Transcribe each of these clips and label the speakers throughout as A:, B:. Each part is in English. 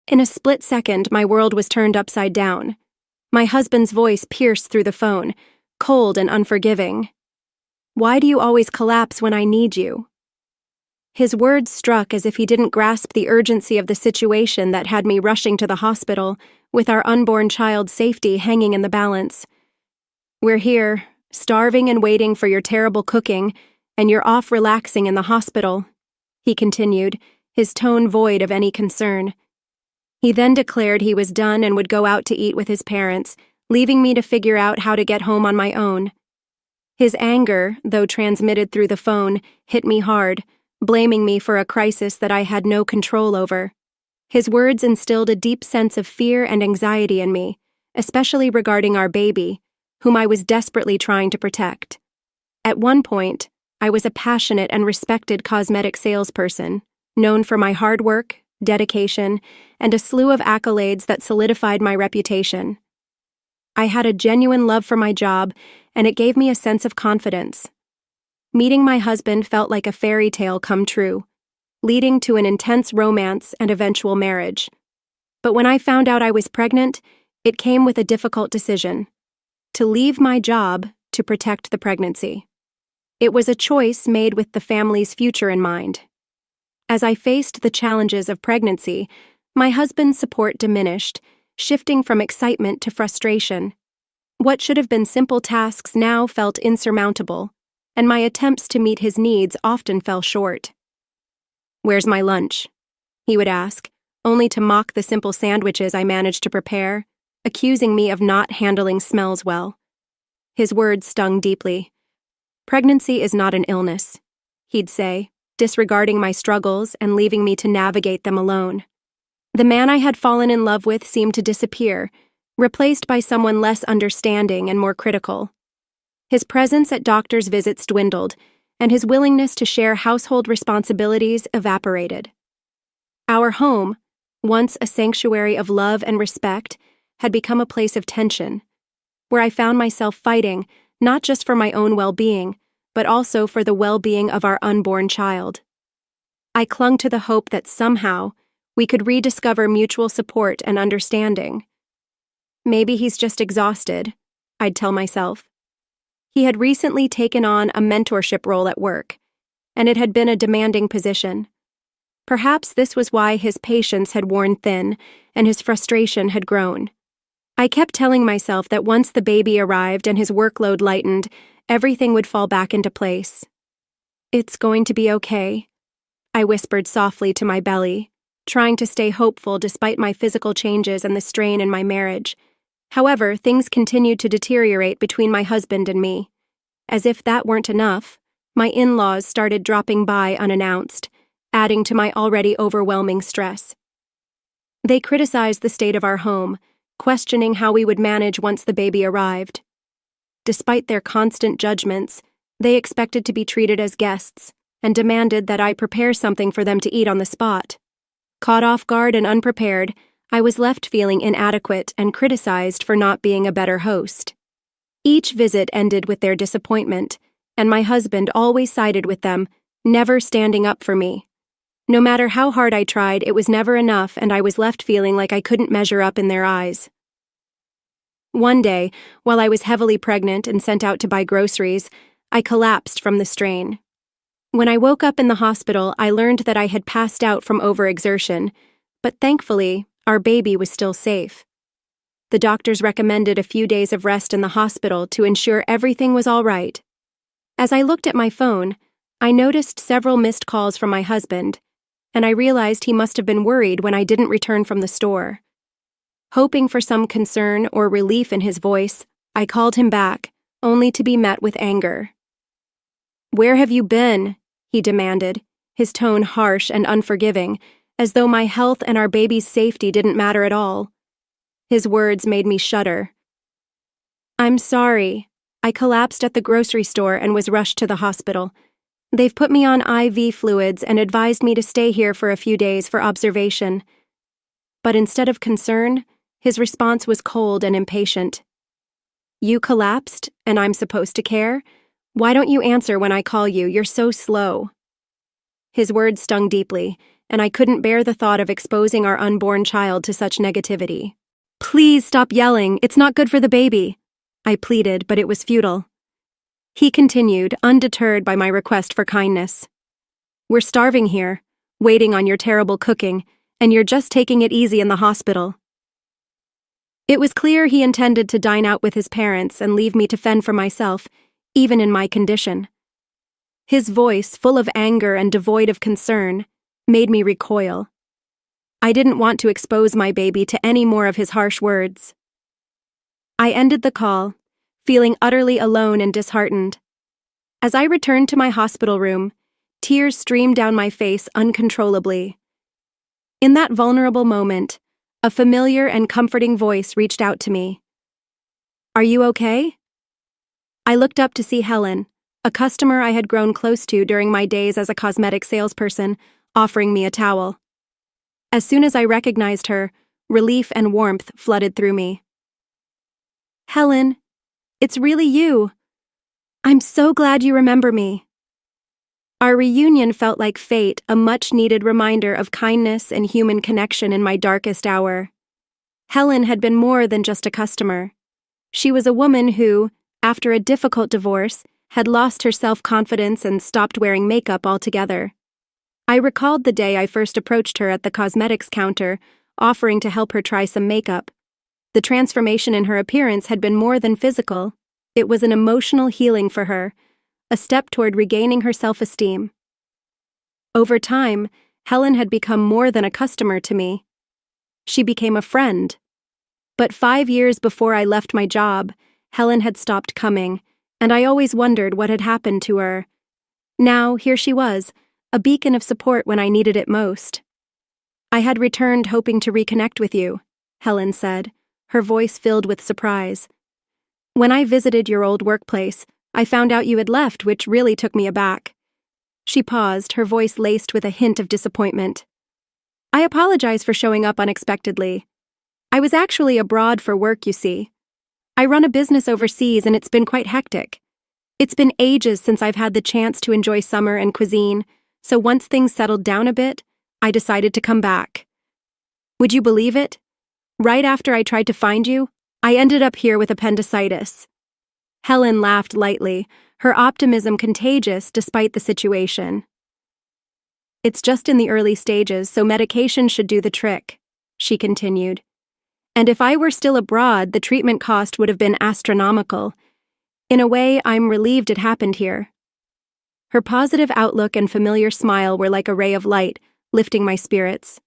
A: In a split second, my world was turned upside down. My husband's voice pierced through the phone, cold and unforgiving. "Why do you always collapse when I need you?" His words struck as if he didn't grasp the urgency of the situation that had me rushing to the hospital, with our unborn child's safety hanging in the balance. "We're here, starving and waiting for your terrible cooking, and you're off relaxing in the hospital," he continued, his tone void of any concern. He then declared he was done and would go out to eat with his parents, leaving me to figure out how to get home on my own. His anger, though transmitted through the phone, hit me hard, blaming me for a crisis that I had no control over. His words instilled a deep sense of fear and anxiety in me, especially regarding our baby, whom I was desperately trying to protect. At one point, I was a passionate and respected cosmetic salesperson, known for my hard work, dedication, and a slew of accolades that solidified my reputation. I had a genuine love for my job, and it gave me a sense of confidence. Meeting my husband felt like a fairy tale come true, leading to an intense romance and eventual marriage. But when I found out I was pregnant, it came with a difficult decision: to leave my job to protect the pregnancy. It was a choice made with the family's future in mind. As I faced the challenges of pregnancy, my husband's support diminished, shifting from excitement to frustration. What should have been simple tasks now felt insurmountable, and my attempts to meet his needs often fell short. "Where's my lunch?" he would ask, only to mock the simple sandwiches I managed to prepare, accusing me of not handling smells well. His words stung deeply. "Pregnancy is not an illness," he'd say, disregarding my struggles and leaving me to navigate them alone. The man I had fallen in love with seemed to disappear, replaced by someone less understanding and more critical. His presence at doctors' visits dwindled, and his willingness to share household responsibilities evaporated. Our home, once a sanctuary of love and respect, had become a place of tension, where I found myself fighting not just for my own well-being, but also for the well-being of our unborn child. I clung to the hope that somehow we could rediscover mutual support and understanding. "Maybe he's just exhausted," I'd tell myself. He had recently taken on a mentorship role at work, and it had been a demanding position. Perhaps this was why his patience had worn thin and his frustration had grown. I kept telling myself that once the baby arrived and his workload lightened, everything would fall back into place. "It's going to be okay," I whispered softly to my belly, trying to stay hopeful despite my physical changes and the strain in my marriage. However, things continued to deteriorate between my husband and me. As if that weren't enough, my in-laws started dropping by unannounced, adding to my already overwhelming stress. They criticized the state of our home, questioning how we would manage once the baby arrived. Despite their constant judgments, they expected to be treated as guests and demanded that I prepare something for them to eat on the spot. Caught off guard and unprepared, I was left feeling inadequate and criticized for not being a better host. Each visit ended with their disappointment, and my husband always sided with them, never standing up for me. No matter how hard I tried, it was never enough, and I was left feeling like I couldn't measure up in their eyes. One day, while I was heavily pregnant and sent out to buy groceries, I collapsed from the strain. When I woke up in the hospital, I learned that I had passed out from overexertion, but thankfully, our baby was still safe. The doctors recommended a few days of rest in the hospital to ensure everything was all right. As I looked at my phone, I noticed several missed calls from my husband, and I realized he must have been worried when I didn't return from the store. Hoping for some concern or relief in his voice, I called him back, only to be met with anger. "Where have you been?" he demanded, his tone harsh and unforgiving, as though my health and our baby's safety didn't matter at all. His words made me shudder. "I'm sorry. I collapsed at the grocery store and was rushed to the hospital. They've put me on IV fluids and advised me to stay here for a few days for observation." But instead of concern, his response was cold and impatient. "You collapsed, and I'm supposed to care? Why don't you answer when I call you? You're so slow." His words stung deeply, and I couldn't bear the thought of exposing our unborn child to such negativity. "Please stop yelling, it's not good for the baby," I pleaded, but it was futile. He continued, undeterred by my request for kindness. "We're starving here, waiting on your terrible cooking, and you're just taking it easy in the hospital." It was clear he intended to dine out with his parents and leave me to fend for myself, even in my condition. His voice, full of anger and devoid of concern, made me recoil. I didn't want to expose my baby to any more of his harsh words. I ended the call, feeling utterly alone and disheartened. As I returned to my hospital room, tears streamed down my face uncontrollably. In that vulnerable moment, a familiar and comforting voice reached out to me. "Are you okay?" I looked up to see Helen, a customer I had grown close to during my days as a cosmetic salesperson, offering me a towel. As soon as I recognized her, relief and warmth flooded through me. "Helen, it's really you. I'm so glad you remember me." Our reunion felt like fate, a much-needed reminder of kindness and human connection in my darkest hour. Helen had been more than just a customer. She was a woman who, after a difficult divorce, had lost her self-confidence and stopped wearing makeup altogether. I recalled the day I first approached her at the cosmetics counter, offering to help her try some makeup. The transformation in her appearance had been more than physical. It was an emotional healing for her, a step toward regaining her self-esteem. Over time, Helen had become more than a customer to me. She became a friend. But 5 years before I left my job, Helen had stopped coming, and I always wondered what had happened to her. Now, here she was, a beacon of support when I needed it most. "I had returned hoping to reconnect with you," Helen said, her voice filled with surprise. "When I visited your old workplace, I found out you had left, which really took me aback." She paused, her voice laced with a hint of disappointment. "I apologize for showing up unexpectedly. I was actually abroad for work, you see. I run a business overseas and it's been quite hectic. It's been ages since I've had the chance to enjoy summer and cuisine, so once things settled down a bit, I decided to come back. Would you believe it? Right after I tried to find you, I ended up here with appendicitis." Helen laughed lightly, her optimism contagious despite the situation. "It's just in the early stages, so medication should do the trick," she continued. "And if I were still abroad, the treatment cost would have been astronomical. In a way, I'm relieved it happened here." Her positive outlook and familiar smile were like a ray of light, lifting my spirits.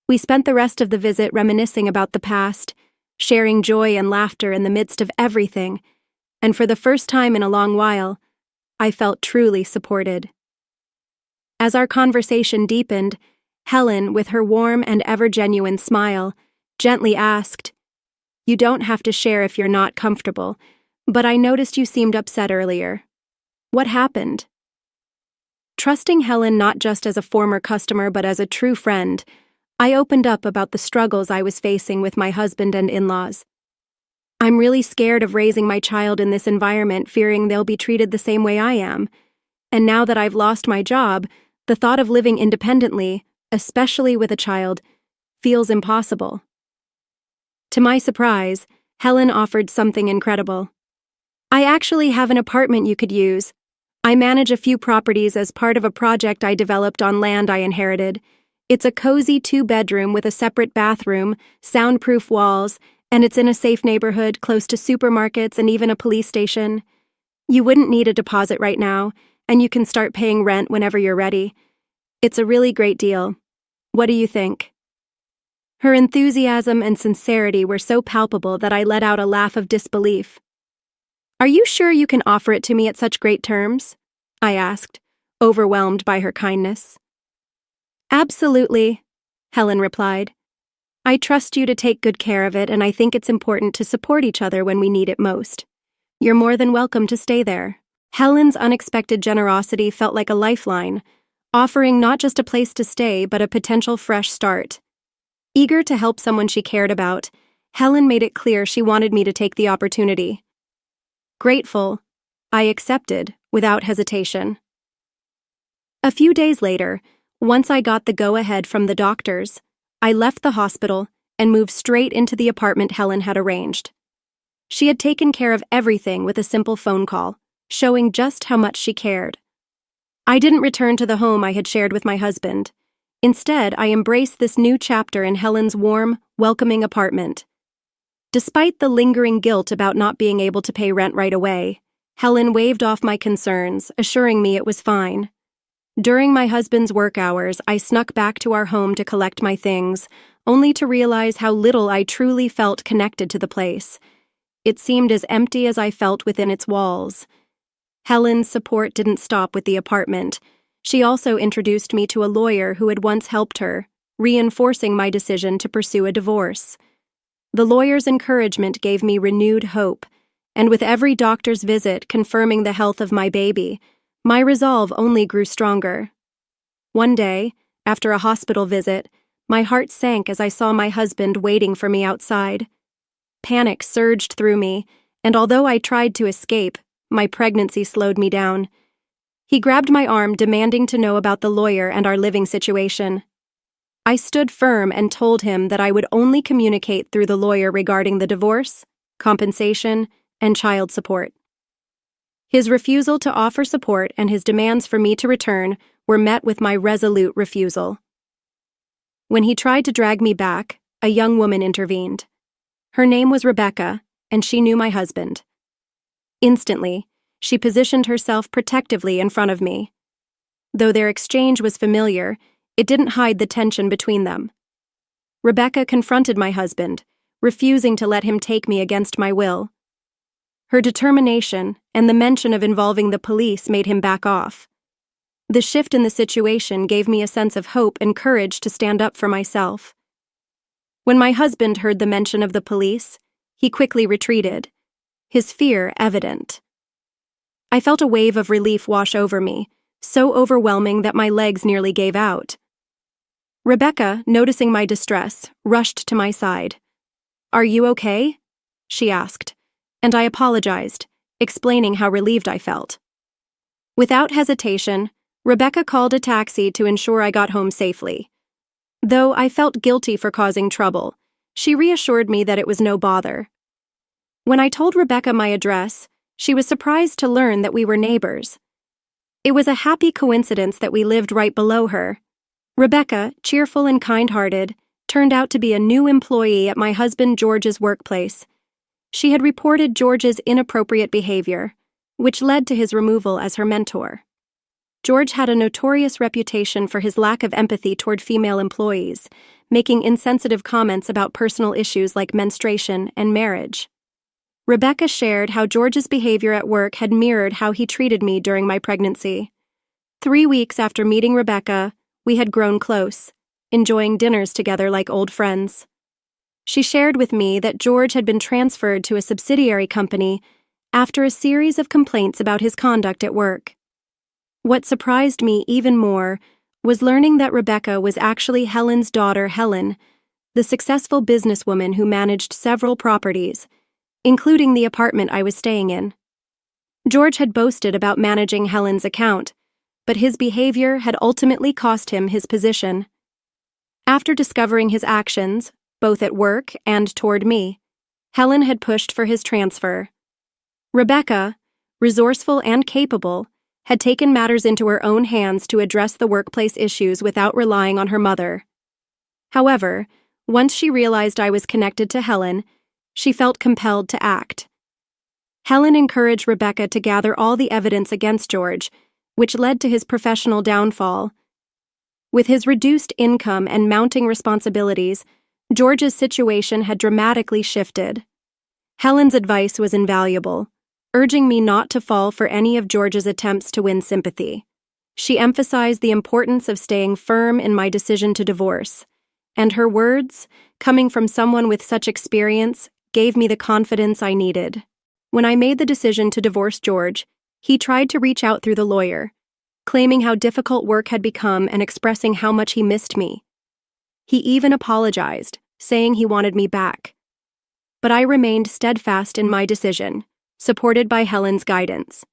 A: We spent the rest of the visit reminiscing about the past, sharing joy and laughter in the midst of everything, and for the first time in a long while, I felt truly supported. As our conversation deepened, Helen, with her warm and ever-genuine smile, gently asked, "You don't have to share if you're not comfortable, but I noticed you seemed upset earlier. What happened?" Trusting Helen not just as a former customer but as a true friend, I opened up about the struggles I was facing with my husband and in-laws. "I'm really scared of raising my child in this environment, fearing they'll be treated the same way I am. And now that I've lost my job, the thought of living independently, especially with a child, feels impossible." To my surprise, Helen offered something incredible. "I actually have an apartment you could use. I manage a few properties as part of a project I developed on land I inherited. It's a cozy 2-bedroom with a separate bathroom, soundproof walls, and it's in a safe neighborhood close to supermarkets and even a police station. You wouldn't need a deposit right now, and you can start paying rent whenever you're ready. It's a really great deal. What do you think?" Her enthusiasm and sincerity were so palpable that I let out a laugh of disbelief. "Are you sure you can offer it to me at such great terms?" I asked, overwhelmed by her kindness. "Absolutely," Helen replied. "I trust you to take good care of it, and I think it's important to support each other when we need it most. You're more than welcome to stay there." Helen's unexpected generosity felt like a lifeline, offering not just a place to stay but a potential fresh start. Eager to help someone she cared about, Helen made it clear she wanted me to take the opportunity. Grateful, I accepted without hesitation. A few days later, Once I got the go-ahead from the doctors, I left the hospital and moved straight into the apartment Helen had arranged. She had taken care of everything with a simple phone call, showing just how much she cared. I didn't return to the home I had shared with my husband. Instead, I embraced this new chapter in Helen's warm, welcoming apartment. Despite the lingering guilt about not being able to pay rent right away, Helen waved off my concerns, assuring me it was fine. During my husband's work hours, I snuck back to our home to collect my things, only to realize how little I truly felt connected to the place. It seemed as empty as I felt within its walls. Helen's support didn't stop with the apartment. She also introduced me to a lawyer who had once helped her, reinforcing my decision to pursue a divorce. The lawyer's encouragement gave me renewed hope, and with every doctor's visit confirming the health of my baby, my resolve only grew stronger. One day, after a hospital visit, my heart sank as I saw my husband waiting for me outside. Panic surged through me, and although I tried to escape, my pregnancy slowed me down. He grabbed my arm, demanding to know about the lawyer and our living situation. I stood firm and told him that I would only communicate through the lawyer regarding the divorce, compensation, and child support. His refusal to offer support and his demands for me to return were met with my resolute refusal. When he tried to drag me back, a young woman intervened. Her name was Rebecca, and she knew my husband. Instantly, she positioned herself protectively in front of me. Though their exchange was familiar, it didn't hide the tension between them. Rebecca confronted my husband, refusing to let him take me against my will. Her determination and the mention of involving the police made him back off. The shift in the situation gave me a sense of hope and courage to stand up for myself. When my husband heard the mention of the police, he quickly retreated, his fear evident. I felt a wave of relief wash over me, so overwhelming that my legs nearly gave out. Rebecca, noticing my distress, rushed to my side. "Are you okay?" she asked, and I apologized, explaining how relieved I felt. Without hesitation, Rebecca called a taxi to ensure I got home safely. Though I felt guilty for causing trouble, she reassured me that it was no bother. When I told Rebecca my address, she was surprised to learn that we were neighbors. It was a happy coincidence that we lived right below her. Rebecca, cheerful and kind-hearted, turned out to be a new employee at my husband George's workplace. She had reported George's inappropriate behavior, which led to his removal as her mentor. George had a notorious reputation for his lack of empathy toward female employees, making insensitive comments about personal issues like menstruation and marriage. Rebecca shared how George's behavior at work had mirrored how he treated me during my pregnancy. 3 weeks after meeting Rebecca, we had grown close, enjoying dinners together like old friends. She shared with me that George had been transferred to a subsidiary company after a series of complaints about his conduct at work. What surprised me even more was learning that Rebecca was actually Helen's daughter, Helen, the successful businesswoman who managed several properties, including the apartment I was staying in. George had boasted about managing Helen's account, but his behavior had ultimately cost him his position. After discovering his actions, both at work and toward me, Helen had pushed for his transfer. Rebecca, resourceful and capable, had taken matters into her own hands to address the workplace issues without relying on her mother. However, once she realized I was connected to Helen, she felt compelled to act. Helen encouraged Rebecca to gather all the evidence against George, which led to his professional downfall. With his reduced income and mounting responsibilities, George's situation had dramatically shifted. Helen's advice was invaluable, urging me not to fall for any of George's attempts to win sympathy. She emphasized the importance of staying firm in my decision to divorce, and her words, coming from someone with such experience, gave me the confidence I needed. When I made the decision to divorce George, he tried to reach out through the lawyer, claiming how difficult work had become and expressing how much he missed me. He even apologized, saying he wanted me back. But I remained steadfast in my decision, supported by Helen's guidance.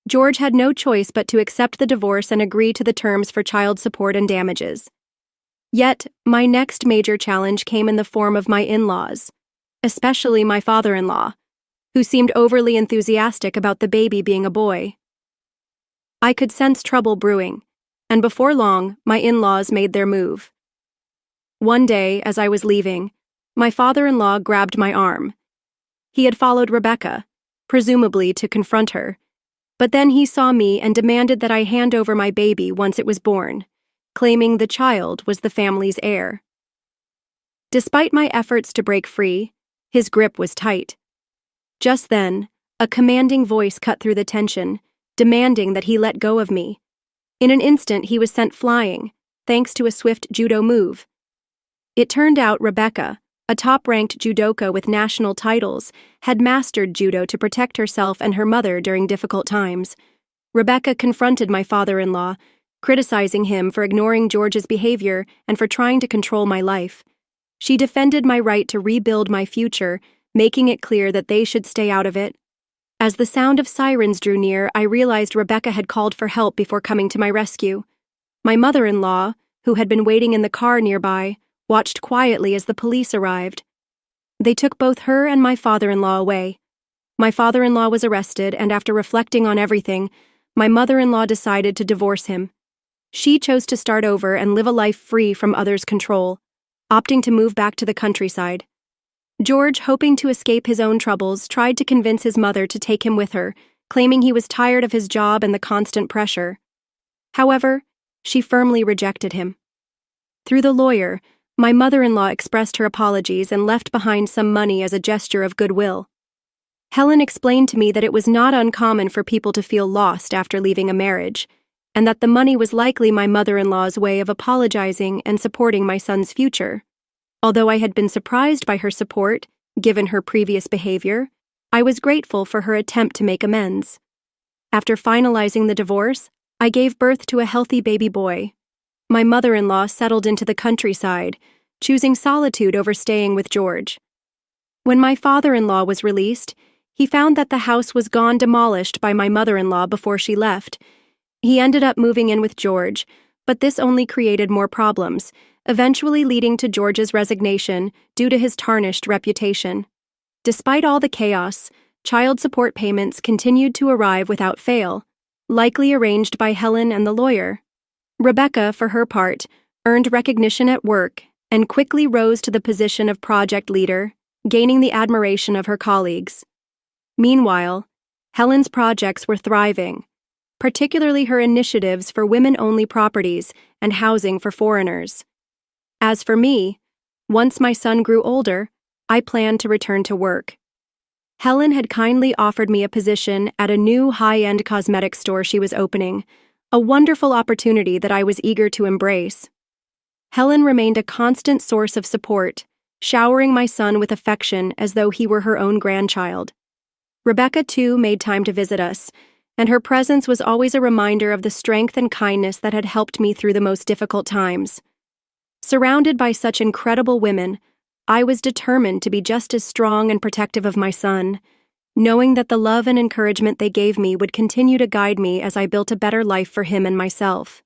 A: George had no choice but to accept the divorce and agree to the terms for child support and damages. Yet, my next major challenge came in the form of my in-laws, especially my father-in-law, who seemed overly enthusiastic about the baby being a boy. I could sense trouble brewing, and before long, my in-laws made their move. One day, as I was leaving, my father-in-law grabbed my arm. He had followed Rebecca, presumably to confront her, but then he saw me and demanded that I hand over my baby once it was born, claiming the child was the family's heir. Despite my efforts to break free, his grip was tight. Just then, a commanding voice cut through the tension, demanding that he let go of me. In an instant, he was sent flying, thanks to a swift judo move. It turned out Rebecca, a top-ranked judoka with national titles, had mastered judo to protect herself and her mother during difficult times. Rebecca confronted my father-in-law, criticizing him for ignoring George's behavior and for trying to control my life. She defended my right to rebuild my future, making it clear that they should stay out of it. As the sound of sirens drew near, I realized Rebecca had called for help before coming to my rescue. My mother-in-law, who had been waiting in the car nearby, watched quietly as the police arrived. They took both her and my father-in-law away. My father-in-law was arrested, and after reflecting on everything, my mother-in-law decided to divorce him. She chose to start over and live a life free from others' control, opting to move back to the countryside. George, hoping to escape his own troubles, tried to convince his mother to take him with her, claiming he was tired of his job and the constant pressure. However, she firmly rejected him. Through the lawyer, my mother-in-law expressed her apologies and left behind some money as a gesture of goodwill. Helen explained to me that it was not uncommon for people to feel lost after leaving a marriage, and that the money was likely my mother-in-law's way of apologizing and supporting my son's future. Although I had been surprised by her support, given her previous behavior, I was grateful for her attempt to make amends. After finalizing the divorce, I gave birth to a healthy baby boy. My mother-in-law settled into the countryside, choosing solitude over staying with George. When my father-in-law was released, he found that the house was gone demolished by my mother-in-law before she left. He ended up moving in with George, but this only created more problems, eventually leading to George's resignation due to his tarnished reputation. Despite all the chaos, child support payments continued to arrive without fail, likely arranged by Helen and the lawyer. Rebecca, for her part, earned recognition at work and quickly rose to the position of project leader, gaining the admiration of her colleagues. Meanwhile, Helen's projects were thriving, particularly her initiatives for women-only properties and housing for foreigners. As for me, once my son grew older, I planned to return to work. Helen had kindly offered me a position at a new high-end cosmetics store she was opening, a wonderful opportunity that I was eager to embrace. Helen remained a constant source of support, showering my son with affection as though he were her own grandchild. Rebecca, too, made time to visit us, and her presence was always a reminder of the strength and kindness that had helped me through the most difficult times. Surrounded by such incredible women, I was determined to be just as strong and protective of my son, knowing that the love and encouragement they gave me would continue to guide me as I built a better life for him and myself.